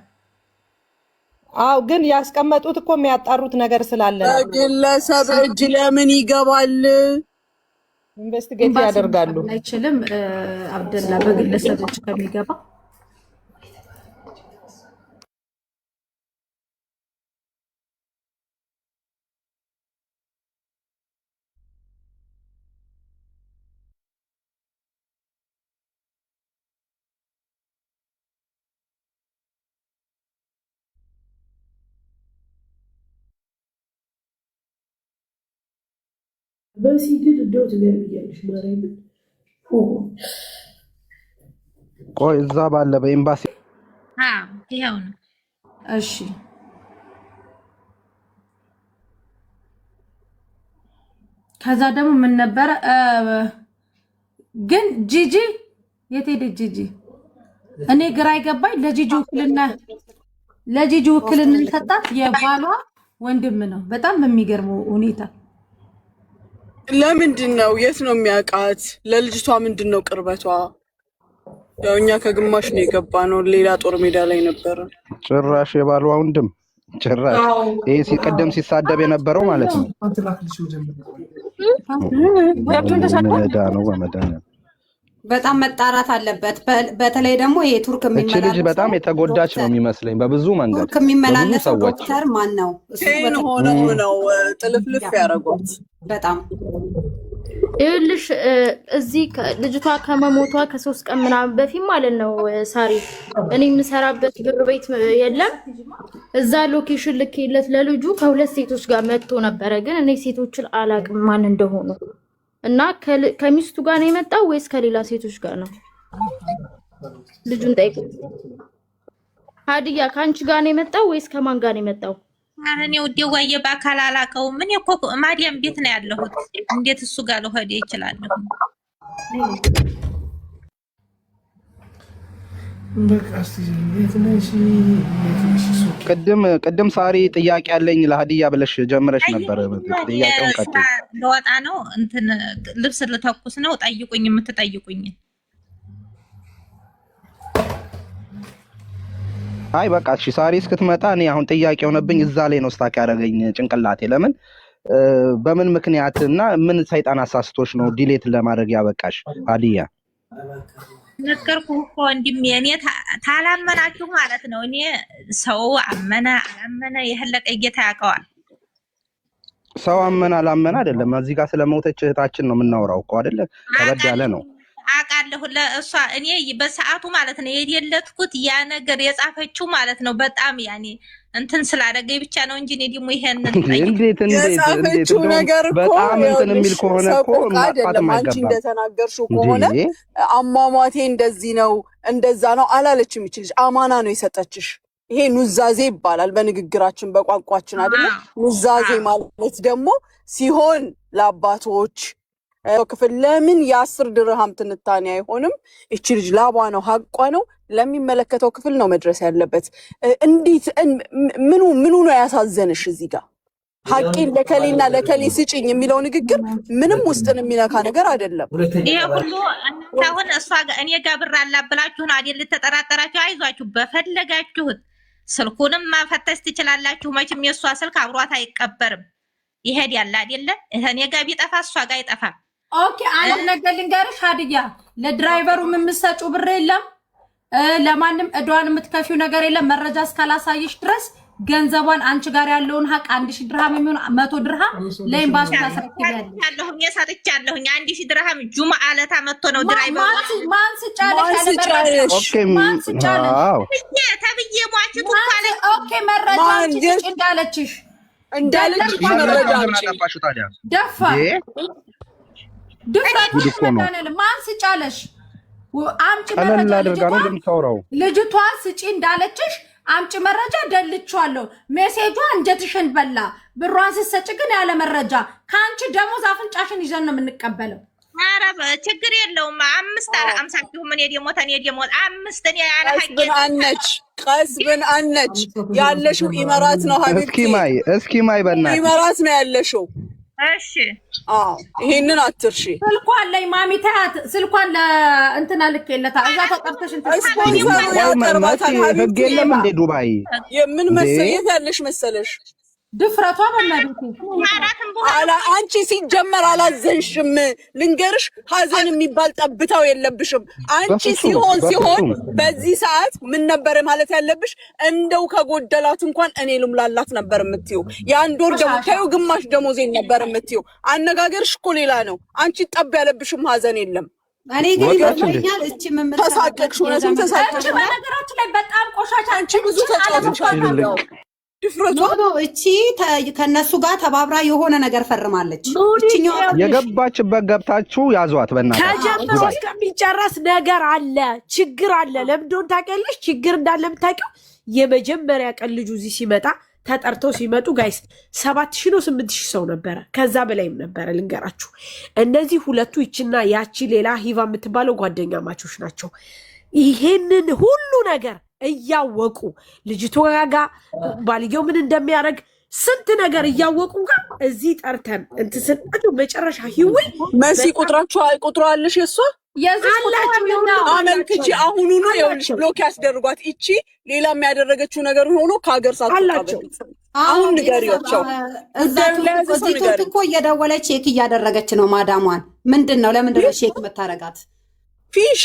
አው ግን ያስቀመጡት እኮ የሚያጣሩት ነገር ስላለ ግለሰብ እጅ ለምን ይገባል ኢንቨስቲጌት ያደርጋሉ አይችልም አብደላ በግለሰብ እጅ ከሚገባ በዚህ ግን እንደው ትገርምኛለሽ ማርያምን ቆይ እዛ ባለ በኤምባሲ ይሄው ነው እሺ ከዛ ደግሞ ምን ነበር ግን ጂጂ የት ሄደች ጂጂ? እኔ ግራ ይገባኝ። ለጂጂ ውክልና ሰጣት የባሏ ወንድም ነው። በጣም በሚገርመው ሁኔታ ለምንድን ነው? የት ነው የሚያውቃት? ለልጅቷ ምንድን ነው ቅርበቷ? ያው እኛ ከግማሽ ነው የገባ ነው። ሌላ ጦር ሜዳ ላይ ነበረ። ጭራሽ የባሏ ወንድም ጭራሽ ይሄ ሲቀደም ሲሳደብ የነበረው ማለት ነው። መዳ ነው በመዳን በጣም መጣራት አለበት። በተለይ ደግሞ ይሄ ቱርክ የሚመላለሰው እቺ ልጅ በጣም የተጎዳች ነው የሚመስለኝ በብዙ መንገድ። ቱርክ የሚመላለሰው ዶክተር ማን ነው? ሴን ሆነው ጥልፍልፍ ያደረጉት በጣም ይኸውልሽ እዚህ ልጅቷ ከመሞቷ ከ3 ቀን ምናምን በፊት ማለት ነው ሳሪ እኔ የምሰራበት ብር ቤት የለም እዛ ሎኬሽን ልኬለት ለልጁ ከ2 ሴቶች ጋር መጥቶ ነበረ። ግን እኔ ሴቶችን አላቅም ማን እንደሆኑ እና ከሚስቱ ጋር ነው የመጣው ወይስ ከሌላ ሴቶች ጋር ነው? ልጁን ጠይቁ። ሀዲያ ካንቺ ጋር ነው የመጣው ወይስ ከማን ጋር ነው የመጣው? እኔ ወዲያው በአካል አላውቀውም። ምን እኮ ማዲያም ቤት ነው ያለሁት። እንዴት እሱ ጋር ልሄድ ይችላል? ቅድም ሳሪ ጥያቄ ያለኝ ለሀዲያ ብለሽ ጀምረሽ ነበር። ጥያቄውን ቀጥይ። ለወጣ ነው እንትን ልብስ ልተኩስ ነው። ጠይቁኝ የምትጠይቁኝ። አይ በቃ እሺ ሳሪ እስክትመጣ እኔ አሁን ጥያቄ ሆነብኝ። እዛ ላይ ነው ስታክ ያደረገኝ ጭንቅላቴ። ለምን በምን ምክንያት እና ምን ሰይጣን አሳስቶሽ ነው ዲሌት ለማድረግ ያበቃሽ ሀዲያ? ነገርኩህ እኮ ወንድሜ። እኔ ታላመናችሁ ማለት ነው። እኔ ሰው አመነ አላመነ የህለቀ ጌታ ያውቀዋል። ሰው አመነ አላመነ አይደለም። እዚህ ጋር ስለሞተች እህታችን ነው የምናወራው እኮ አይደለ? ከበድ ያለ ነው። አውቃለሁ ለእሷ እኔ በሰዓቱ ማለት ነው የደለትኩት ያ ነገር የጻፈችው ማለት ነው። በጣም ያኔ እንትን ስላደረገኝ ብቻ ነው እንጂ እኔ ደግሞ ይሄንን እንዴት የጻፈችው ነገር እኮ በጣም እንትን የሚል ከሆነ እኮ አይደለም። አንቺ እንደተናገርሽው ከሆነ አሟሟቴ እንደዚህ ነው እንደዛ ነው አላለችም። ይችልሽ አማና ነው የሰጠችሽ። ይሄ ኑዛዜ ይባላል በንግግራችን በቋንቋችን አይደለ? ኑዛዜ ማለት ደግሞ ሲሆን ለአባቶች ክፍል ለምን የ10 ድርሃም ትንታኔ አይሆንም? እቺ ልጅ ላቧ ነው ሀቋ ነው ለሚመለከተው ክፍል ነው መድረስ ያለበት። እንዴት ምኑ ነው ያሳዘንሽ? እዚህ ጋር ሀቂን ለከሌና ለከሌ ስጪኝ የሚለው ንግግር ምንም ውስጥን የሚነካ ነገር አይደለም። ይሄ ሁሉ እናንተ አሁን እሷ እኔ ጋር ብር አላብላችሁ ነው አይደል? ተጠራጠራችሁ። አይዟችሁ በፈለጋችሁት ስልኩንም ማፈተሽ ትችላላችሁ። መቼም የእሷ ስልክ አብሯት አይቀበርም። ይሄድ ያለ አይደለ? እኔ ጋር ቢጠፋ እሷ ጋር ይጠፋል። ኦኬ አንድ ነገር ልንገርሽ ሀዲያ፣ ለድራይቨሩ የምትሰጪው ብር የለም፣ ለማንም እዷን የምትከፊው ነገር የለም። መረጃ እስካላሳየሽ ድረስ ገንዘቧን አንቺ ጋር ያለውን ሀቅ 1000 ድርሃም የሚሆን 100 ድርሃም ለኤምባሲ ታስረክቢያለሽ። የሰጥቻለሁኝ 1000 ድርሃም ጁምአ ዕለት መጥቶ ነው ድራይቨሩ። ማን ስጫለሽ? ኦኬ ማን ስጫለሽ? ተብዬ ሟችቱ ካለ ኦኬ መረጃ አንቺ እንዳለችሽ መረጃ ደፋ ድፍረት ማን ስጫለሽ? አምጪ መረጃ። ልጅቷ ስጪ እንዳለችሽ አምጪ መረጃ። ደልቻለሁ። ሜሴጇ እንጀትሽን በላ። ብሯን ስትሰጪ ግን ያለ መረጃ ከአንቺ ደሞዝ አፍንጫሽን ይዘን ነው የምንቀበለው። ኧረ ችግር የለውም። 550 ምን የደሞት እኔ ደሞት 5 እኔ ያለ ቀስብን አነች ያለሽው ኢማራት ነው ሀቢብቲ። እስኪ ማይ በእናትሽ ኢማራት ነው ያለሽው። እሺ ይሄንን አትርሺ። ስልኳን ላይ ማሚ ታያት። ስልኳን ለእንትና ልኬለታ እዛ ተቀርተሽ ያቀርባታል። ህግ የለም እንደ ዱባይ የምን መሰየት ያለሽ መሰለሽ? ድፍረቷ በእናትሽ አንቺ ሲጀመር አላዘንሽም። ልንገርሽ ሀዘን የሚባል ጠብታው የለብሽም። አንቺ ሲሆን በዚህ ሰዓት ምን ነበር ማለት ያለብሽ? እንደው ከጎደላት እንኳን እኔ ልምላላት ነበር የምትይው። የአንድ ወር ደግሞ ታዩ ግማሽ ደሞዜን ነበር የምትይው። አነጋገርሽ እኮ ሌላ ነው። አንቺ ጠብ ያለብሽም ሀዘን የለም። እኔ ግን ይገርመኛል። እቺ ተሳቀቅሽ፣ እውነትም ተሳቀቅሽ። በነገራችን ላይ በጣም ቆሻሻ አንቺ ብዙ ተጫውተሻል። ድፍረቷ እቺ ከነሱ ጋር ተባብራ የሆነ ነገር ፈርማለች። እቺኛው የገባችበት ገብታችሁ ያዟት በእናትህ። ከጀምሮ እስከሚጨረስ ነገር አለ፣ ችግር አለ። ለምንድን ታውቂያለሽ? ችግር እንዳለ የምታውቂው የመጀመሪያ ቀን ልጁ እዚህ ሲመጣ ተጠርተው ሲመጡ ጋይስ 7000 ነው 8000 ሰው ነበረ፣ ከዛ በላይም ነበረ። ልንገራችሁ እነዚህ ሁለቱ ይችና ያቺ ሌላ ሂቫ የምትባለው ጓደኛ ማቾች ናቸው። ይሄንን ሁሉ ነገር እያወቁ ልጅቷ ጋር ባልየው ምን እንደሚያደርግ ስንት ነገር እያወቁ ጋር እዚህ ጠርተን እንትስናቸው መጨረሻ ሂዊ መሲ ቁጥሩ አለሽ እሷ አመልክቺ አሁኑ ነው የውልሽ ብሎክ ያስደርጓት። እቺ ሌላ የሚያደረገችው ነገር ሆኖ ከሀገር ሳትወጣ አሁን ንገሪያቸው። እዚህ ቱርክ እኮ እየደወለች ቼክ እያደረገች ነው ማዳሟን። ምንድን ነው ለምንድን ነው ቼክ የምታረጋት? ፊሽ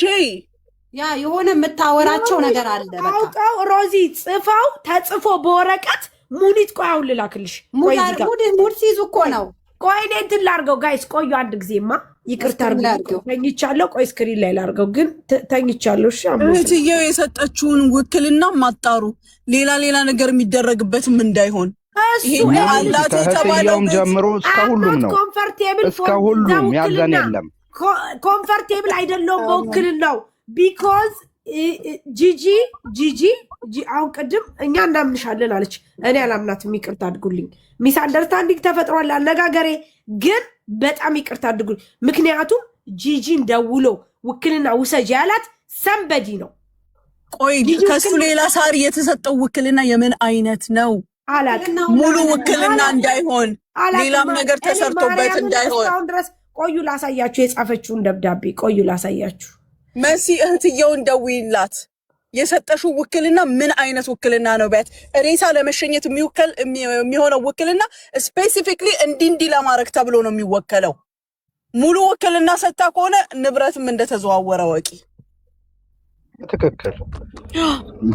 ያ የሆነ የምታወራቸው ነገር አለ። በቃ ሮዚ ጽፋው ተጽፎ በወረቀት ሙኒት ቆይ አሁን ልላክልሽ። ሙድ ሲይዙ እኮ ነው። ቆይ እኔ እንትን ላድርገው ጋይስ፣ ቆዩ አንድ ጊዜማ ይቅርታ አድርገው። ተኝቻለሁ። ቆይ ስክሪን ላይ ላድርገው ግን ተኝቻለሁ። እሺ እህትየው የሰጠችውን ውክልና ማጣሩ ሌላ ነገር የሚደረግበትም እንዳይሆን እሱ አላት የተባለውም ጀምሮ እስከ ሁሉም ነው። እስከ ሁሉም ያዘን የለም። ኮምፈርቴብል አይደለም በውክልናው ቢኮዝ ጂጂ አሁን ቅድም እኛ እናምንሻለን አለች። እኔ አላምናትም። ይቅርታ አድርጉልኝ። ሚስ አንደርስታንዲንግ ተፈጥሯል አነጋገሬ፣ ግን በጣም ይቅርታ አድርጉልኝ። ምክንያቱም ጂጂን ደውሎ ውክልና ውሰጅ ያላት ሰንበዲ ነው። ቆይ ከሱ ሌላ ሳሪ የተሰጠው ውክልና የምን አይነት ነው? ሙሉ ውክልና እንዳይሆን ሌላም ነገር ተሰርቶበት እንዳይሆን ድረስ ቆዩ ላሳያችሁ። የጻፈችውን ደብዳቤ ቆዩ ላሳያችሁ። መሲ እህትየውን ደውይላት። የሰጠሽው ውክልና ምን አይነት ውክልና ነው? ቢያት ሬሳ ለመሸኘት የሚሆነው ውክልና ስፔሲፊክሊ እንዲህ ለማድረግ ተብሎ ነው የሚወከለው። ሙሉ ውክልና ሰጥታ ከሆነ ንብረትም እንደተዘዋወረ ወቂ። ትክክል።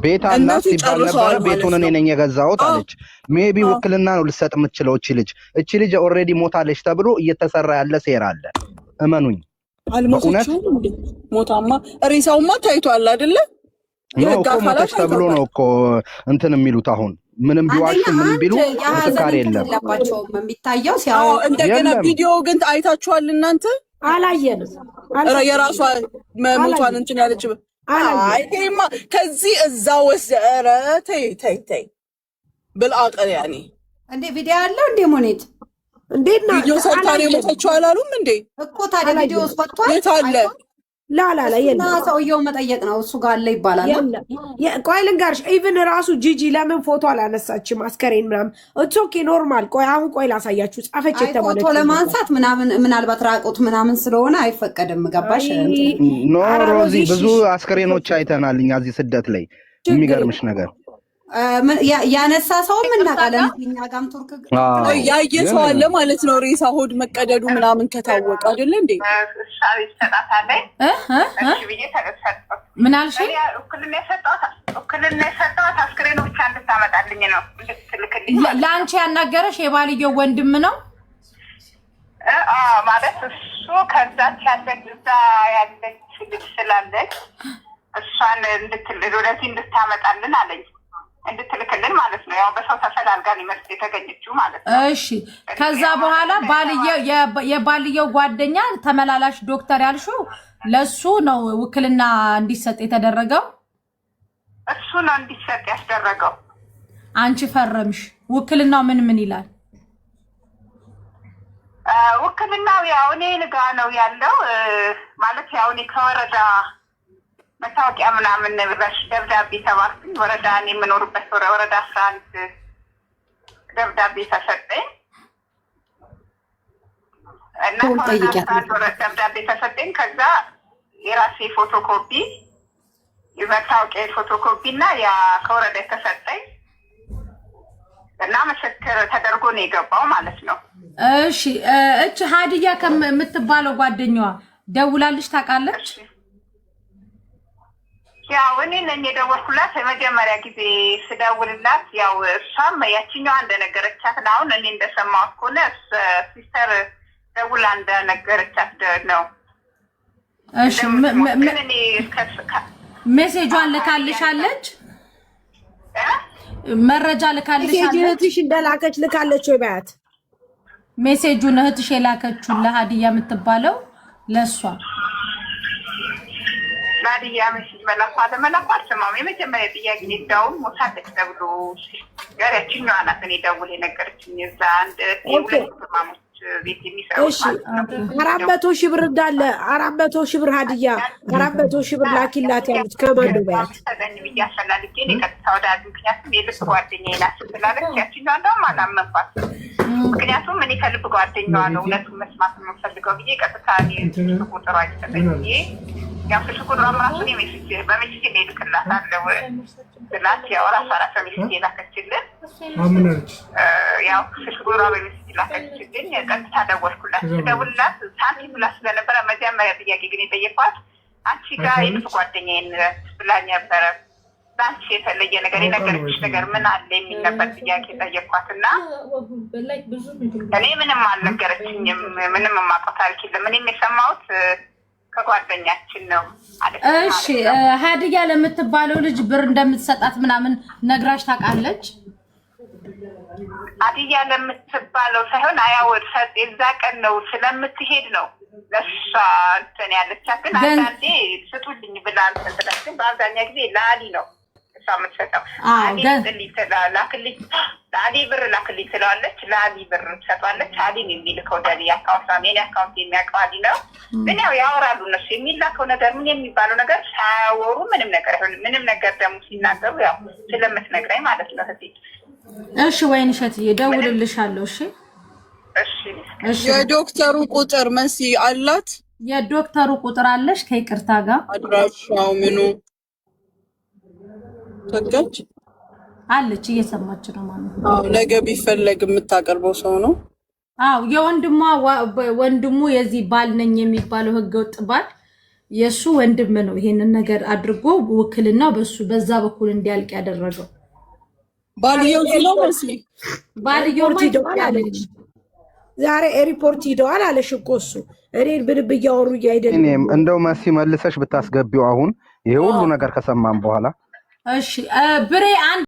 ቤት አላት ሲባል ነበር። ቤቱን እኔ ነኝ የገዛሁት አለች። ሜቢ ውክልና ነው ልሰጥ የምትችለው እቺ ልጅ ኦልሬዲ ሞታለች ተብሎ እየተሰራ ያለ ሴራ አለ። እመኑኝ። አልሞተችም። ሞታማ ሬሳውማ ታይቷል አይደለ? ሞተች ተብሎ ነው እኮ እንትን የሚሉት። አሁን ምንም ቢዋሹ ምንም ቢሉ ተስካሪ የለም የሚታየው ሲያው። እንደገና ቪዲዮ ግን አይታችኋል እናንተ? አላየንም። የራሷ ሞቷን እንትን ያለች አይቴማ ከዚህ እዛ ወሰረ ተይ ብልአቀል ያኔ እንዴ ቪዲዮ አለው እንዴ ሞኔት እንዴት ነው ቪዲዮ ሰርታሪ ሞተችው አላሉም እንዴ? እኮ ታዲያ ቪዲዮ ወጥቷል። የት አለ? ላላ የለም። ሰውየው መጠየቅ ነው እሱ ጋር አለ ይባላል። ቆይ ልንገርሽ፣ ኢቭን ራሱ ጂጂ ለምን ፎቶ አላነሳችም? አስከሬን ምናምን ኦኬ ኖርማል። ቆይ ላሳያችሁ። ጻፈች የተባለች ፎቶ ለማንሳት ምናልባት ራቁት ምናምን ስለሆነ አይፈቀድም። ገባሽ? ኖ ሮዚ፣ ብዙ አስከሬኖች አይተናል እኛ እዚህ ስደት ላይ። የሚገርምሽ ነገር ያነሳ ሰው እናውቃለን። እኛ ጋም ቱርክ ያየ ሰው አለ ማለት ነው። ሬሳ ሆድ መቀደዱ ምናምን ከታወቀ አይደለ እንዴ? ምን አልሽ? ውክልና የሰጠኋት አስክሬኑ ብቻ እንድታመጣልኝ ነው እንድትልክልኝ። ለአንቺ ያናገረሽ የባልየው ወንድም ነው ማለት እሱ ከዛች ያለች እዛ ያለች ልጅ ስላለች እሷን ወደዚህ እንድታመጣልን አለኝ። እንድትልክልን ማለት ነው። ያው በሰው ተፈላልጋን ይመስል የተገኘችው ማለት ነው። እሺ ከዛ በኋላ የባልየው ጓደኛ ተመላላሽ ዶክተር ያልሽው ለሱ ነው ውክልና እንዲሰጥ የተደረገው? እሱ ነው እንዲሰጥ ያስደረገው። አንቺ ፈረምሽ። ውክልናው ምን ይላል? ውክልናው ያው እኔ ልጋ ነው ያለው ማለት ያው እኔ ከወረዳ መታወቂያ ምናምን ብለሽ ደብዳቤ ተባልኩኝ። ወረዳ እኔ የምኖርበት ወረዳ 11 ደብዳቤ ተሰጠኝ እና ደብዳቤ ተሰጠኝ። ከዛ የራሴ ፎቶኮፒ የመታወቂያ ፎቶኮፒ እና ያ ከወረዳ የተሰጠኝ እና ምስክር ተደርጎ ነው የገባው ማለት ነው። እሺ እቺ ሀዲያ ከምትባለው ጓደኛዋ ደውላልሽ ታውቃለች? ያው እኔ ነኝ የደወልኩላት የመጀመሪያ ጊዜ ስደውልላት። ያው እሷም ያቺኛዋ እንደነገረቻት ነው። አሁን እኔ እንደሰማሁት ከሆነ ሲስተር ደውላ እንደነገረቻት ነው። እሺ ሜሴጇን ልካልሻለች? መረጃ ልካልሻለች? እህትሽ እንደላከች ልካለች ወይ ባያት? ሜሴጁን እህትሽ የላከችው ለሀዲያ የምትባለው ለሷ ሀዲያ ሜሴጅ መላኳ ለመላኳ አልሰማሁም። የመጀመሪያ ጥያቄ እንዳውም ሞታለች ተብሎ ያችኛዋ ናት እኔ ደውል የነገረችኝ እዛ አንድ ሁለት ማሞች ቤት የሚሰሩ 400 ሺህ ብር እንዳለ 400 ሺህ ብር ሀዲያ 400 ሺህ ብር ላኪላት ያሉት ከማን ነው ያሉት? ተገኝ ብዬ አፈላልጌ የቀጥታ ወደ ምክንያቱም የልብ ጓደኛዬ ናት ስላለች ያችኛዋ እንደውም አላመንኳትም። ምክንያቱም እኔ ከልብ ጓደኛዋ ነው እውነቱን መስማት የምፈልገው ብዬ ቀጥታ ቁጥሯ አይሰጠኝ ብዬ ያው ስልክ ቁጥሯም ራሱን በሜሴጅ እልክላታለሁ ስላት ያው ራሷ በሜሴጅ የላከችልን ያው ስልክ ቁጥሯ በሜሴጅ ላከችልኝ። ቀጥታ ደወልኩላት። ስደውልላት ሳንቲም ብላ ስለነበረ መጀመሪያ ጥያቄ ግን የጠየኳት አንቺ ጋር የልብ ጓደኛዬን ብላኝ ነበረ በአንቺ የተለየ ነገር የነገረችሽ ነገር ምን አለ የሚል ነበር ጥያቄ ጠየኳት እና እኔ ምንም አልነገረችኝም። ምንም የማውቀው ታሪክ የለም። እኔም የሰማሁት ከጓደኛችን ነው አለች። እሺ ሀዲያ ለምትባለው ልጅ ብር እንደምትሰጣት ምናምን ነግራሽ ታውቃለች? ሀዲያ ለምትባለው ሳይሆን አያወድ ሰጥ የዛ ቀን ነው ስለምትሄድ ነው ለሷ እንትን ያለቻት። ግን አንዳንዴ ስጡልኝ ብላ እንትን ትላለች። ግን በአብዛኛው ጊዜ ለአሊ ነው እሷ የምትሰጠው። ለአሊ ብር ላክልኝ ትለዋለች። ለአሊ ብር ትሰጧለች። አሊን የሚልከው ወደ አካውንት የኔ አካውንት የሚያውቀው አሊ ነው። ግን ያው ያወራሉ እነሱ። የሚላከው ነገር ምን የሚባለው ነገር ሳያወሩ ምንም ነገር አይሆንም። ምንም ነገር ደግሞ ሲናገሩ ያው ስለምትነግረኝ ማለት ነው። እሺ ወይንሸት እደውልልሻለሁ። እሺ የዶክተሩ ቁጥር መሲ አላት? የዶክተሩ ቁጥር አለሽ? ከይቅርታ ጋር አድራሻው ምኑ ተገጭ አለች። እየሰማች ነው ማለት ነው። ነገ ቢፈለግ የምታቀርበው ሰው ነው። አዎ ወንድሙ የዚህ ባል ነኝ የሚባለው ህገወጥ ባል የሱ ወንድም ነው። ይሄንን ነገር አድርጎ ውክልና በዛ በኩል እንዲያልቅ ያደረገው ባልየው ነው መሲ። ባልየው ሄደዋል አለች። ዛሬ ኤርፖርት ሄደዋል አለሽ እኮ እሱ። እኔን ብልብ እያወሩ አይደለም። እኔም እንደው መሲ መልሰሽ ብታስገቢው አሁን ይሄ ሁሉ ነገር ከሰማን በኋላ። እሺ ብሬ